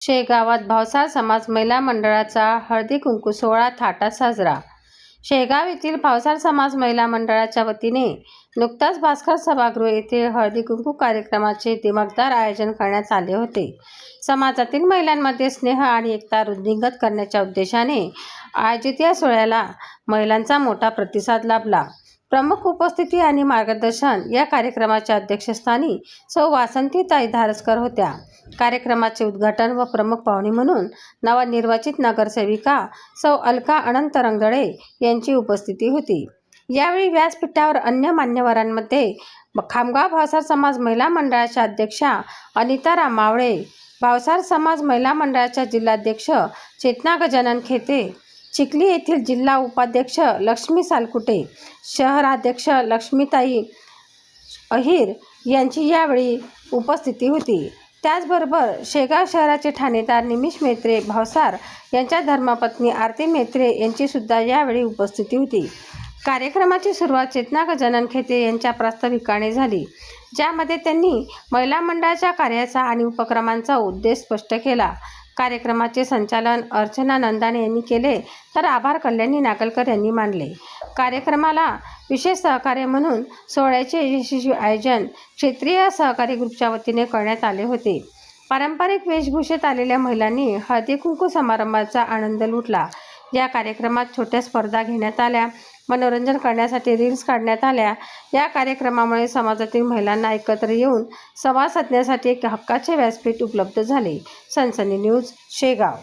शेगावात भावसार समाज महिला मंडळाचा हळदी कुंकू सोहळा थाटात साजरा. शेगाव येथील भावसार समाज महिला मंडळाच्या वतीने नुकताच भास्कर सभागृह येथे हळदी कुंकू कार्यक्रमाचे दिमाखदार आयोजन करण्यात आले होते. समाजातील महिलांमध्ये स्नेह आणि एकता वृद्धिंगत करण्याच्या उद्देशाने आयोजित या सोहळ्याला महिलांचा मोठा प्रतिसाद लाभला. प्रमुख उपस्थिती आणि मार्गदर्शन या कार्यक्रमाच्या अध्यक्षस्थानी सौ वासंतीताई धारसकर होत्या. कार्यक्रमाचे उद्घाटन व प्रमुख पाहुणे म्हणून नवनिर्वाचित नगरसेविका सौ अलका अनंत रंगदळे यांची उपस्थिती होती. यावेळी व्यासपीठावर अन्य मान्यवरांमध्ये खामगाव भावसार समाज महिला मंडळाच्या अध्यक्षा अनिता रामावळे, भावसार समाज महिला मंडळाच्या जिल्हाध्यक्ष चेतना गजानन खेते, चिखली येथील जिल्हा उपाध्यक्ष लक्ष्मी सालकुटे, शहराध्यक्ष लक्ष्मीताई अहिर यांची यावेळी उपस्थिती होती. त्याचबरोबर शेगाव शहराचे ठाणेदार निमिष मेत्रे भावसार यांच्या धर्मपत्नी आरती मेत्रे यांची सुद्धा यावेळी उपस्थिती होती. कार्यक्रमाची सुरुवात चेतना गजानन खेते यांच्या प्रास्ताविकाने झाली, ज्यामध्ये त्यांनी महिला मंडळाच्या कार्याचा आणि उपक्रमांचा उद्देश स्पष्ट केला. कार्यक्रमाचे संचालन अर्चना नंदाने यांनी केले, तर आभार कल्याणी नागलकर यांनी मानले. कार्यक्रमाला विशेष सहकार्य म्हणून सोहळ्याचे यशस्वी आयोजन क्षेत्रीय सहकारी ग्रुपच्या वतीने करण्यात आले होते. पारंपरिक वेशभूषेत आलेल्या महिलांनी हळदी कुंकू समारंभाचा आनंद लुटला. या कार्यक्रमात छोट्या स्पर्धा घेण्यात आल्या, मनोरंजन करण्यासाठी रील्स काढण्यात आल्या. या कार्यक्रमामुळे समाजातील महिलांना एकत्र येऊन संवाद साधण्यासाठी एक हक्काचे व्यासपीठ उपलब्ध झाले. सनसनी न्यूज, शेगाव.